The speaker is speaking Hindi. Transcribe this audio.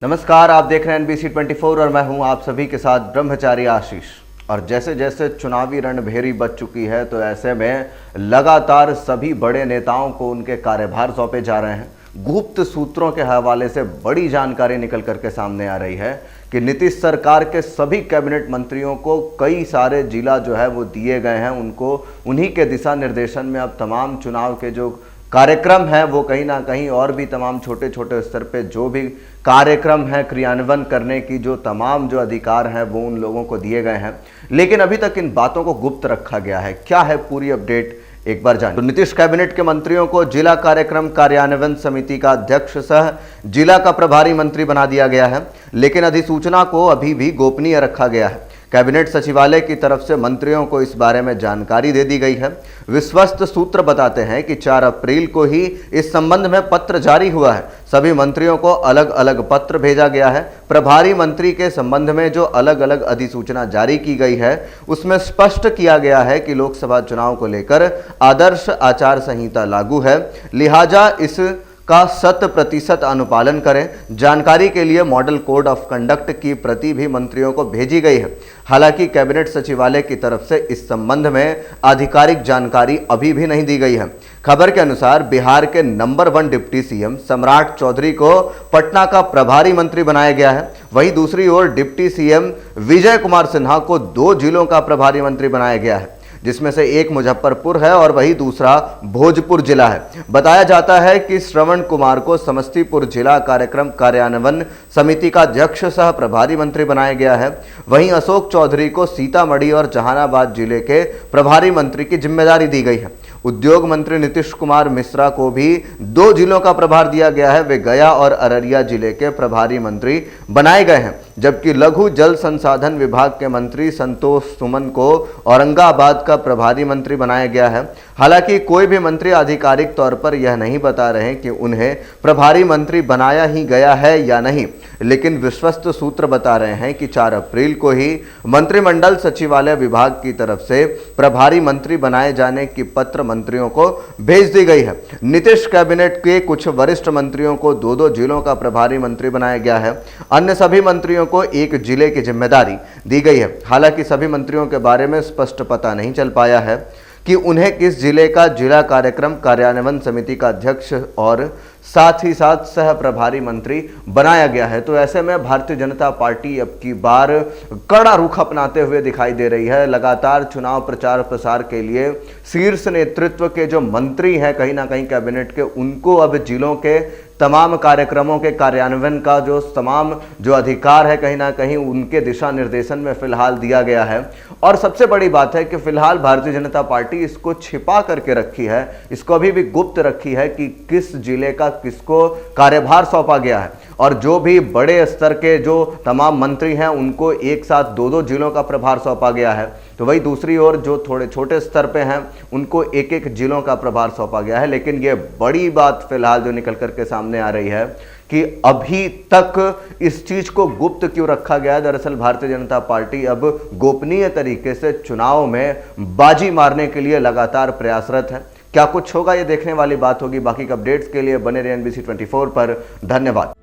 नमस्कार, आप देख रहे हैं NBC 24 और मैं हूं आप सभी के साथ ब्रह्मचारी आशीष। और जैसे जैसे चुनावी रणभेरी बच चुकी है तो ऐसे में लगातार सभी बड़े नेताओं को उनके कार्यभार सौंपे जा रहे हैं। गुप्त सूत्रों के हवाले से बड़ी जानकारी निकल करके सामने आ रही है कि नीतीश सरकार के सभी कैबिनेट मंत्रियों को कई सारे जिला जो है वो दिए गए हैं। उनको उन्हीं के दिशा निर्देशन में अब तमाम चुनाव के जो कार्यक्रम है वो कहीं ना कहीं और भी तमाम छोटे छोटे स्तर पे जो भी कार्यक्रम है क्रियान्वयन करने की जो तमाम जो अधिकार हैं वो उन लोगों को दिए गए हैं। लेकिन अभी तक इन बातों को गुप्त रखा गया है। क्या है पूरी अपडेट, एक बार जानिए। तो नीतीश कैबिनेट के मंत्रियों को जिला कार्यक्रम कार्यान्वयन समिति का अध्यक्ष सह जिला का प्रभारी मंत्री बना दिया गया है, लेकिन अधिसूचना को अभी भी गोपनीय रखा गया है। कैबिनेट सचिवालय की तरफ से मंत्रियों को इस बारे में जानकारी दे दी गई है। विश्वस्त सूत्र बताते हैं कि 4 अप्रैल को ही इस संबंध में पत्र जारी हुआ है। सभी मंत्रियों को अलग अलग पत्र भेजा गया है। प्रभारी मंत्री के संबंध में जो अलग अलग अधिसूचना जारी की गई है उसमें स्पष्ट किया गया है कि लोकसभा चुनाव को लेकर आदर्श आचार संहिता लागू है, लिहाजा इस का 100% अनुपालन करें। जानकारी के लिए मॉडल कोड ऑफ कंडक्ट की प्रति भी मंत्रियों को भेजी गई है। हालांकि कैबिनेट सचिवालय की तरफ से इस संबंध में आधिकारिक जानकारी अभी भी नहीं दी गई है। खबर के अनुसार बिहार के नंबर 1 डिप्टी सीएम सम्राट चौधरी को पटना का प्रभारी मंत्री बनाया गया है। वहीं दूसरी ओर डिप्टी सीएम विजय कुमार सिन्हा को 2 जिलों का प्रभारी मंत्री बनाया गया है, जिसमें से एक मुजफ्फरपुर है और वही दूसरा भोजपुर जिला है। बताया जाता है कि श्रवण कुमार को समस्तीपुर जिला कार्यक्रम कार्यान्वयन समिति का अध्यक्ष सह प्रभारी मंत्री बनाया गया है। वहीं अशोक चौधरी को सीतामढ़ी और जहानाबाद जिले के प्रभारी मंत्री की जिम्मेदारी दी गई है। उद्योग मंत्री नीतीश कुमार मिश्रा को भी 2 जिलों का प्रभार दिया गया है। वे गया और अररिया जिले के प्रभारी मंत्री बनाए गए हैं, जबकि लघु जल संसाधन विभाग के मंत्री संतोष सुमन को औरंगाबाद का प्रभारी मंत्री बनाया गया है। हालांकि कोई भी मंत्री आधिकारिक तौर पर यह नहीं बता रहे कि उन्हें प्रभारी मंत्री बनाया ही गया है या नहीं, लेकिन विश्वस्त सूत्र बता रहे हैं कि 4 अप्रैल को ही मंत्रिमंडल सचिवालय विभाग की तरफ से प्रभारी मंत्री बनाए जाने की पत्र मंत्रियों को भेज दी गई है। नीतीश कैबिनेट के कुछ वरिष्ठ मंत्रियों को 2-2 जिलों का प्रभारी मंत्री बनाया गया है। अन्य सभी मंत्रियों को एक जिले की जिम्मेदारी दी गई है। हालांकि सभी मंत्रियों के बारे में स्पष्ट पता नहीं चल पाया है कि उन्हें किस जिले का जिला कार्यक्रम कार्यान्वयन समिति का अध्यक्ष और साथ ही साथ सह प्रभारी मंत्री बनाया गया है। तो ऐसे में भारतीय जनता पार्टी अब की बार कड़ा रुख अपनाते हुए दिखाई दे रही है। लगातार चुनाव प्रचार प्रसार के लिए शीर्ष नेतृत्व के जो मंत्री हैं कहीं ना कहीं कैबिनेट के, उनको अब जिलों के तमाम कार्यक्रमों के कार्यान्वयन का जो अधिकार है कहीं ना कहीं उनके दिशा निर्देशन में फिलहाल दिया गया है। और सबसे बड़ी बात है कि फिलहाल भारतीय जनता पार्टी इसको छिपा करके रखी है, इसको अभी भी गुप्त रखी है कि किस जिले का किसको कार्यभार सौंपा गया है। और जो भी बड़े स्तर के जो तमाम मंत्री हैं उनको एक साथ 2-2 जिलों का प्रभार सौंपा गया है, तो वही दूसरी ओर जो थोड़े छोटे स्तर पे हैं उनको एक-एक जिलों का प्रभार सौंपा गया है। लेकिन ये बड़ी बात फिलहाल जो निकल करके सामने आ रही है कि अभी तक इस चीज को गुप्त क्यों रखा गया है। दरअसल भारतीय जनता पार्टी अब गोपनीय तरीके से चुनाव में बाजी मारने के लिए लगातार प्रयासरत है। क्या कुछ होगा ये देखने वाली बात होगी। बाकी के अपडेट्स के लिए बने रहिए NBC 24 पर। धन्यवाद।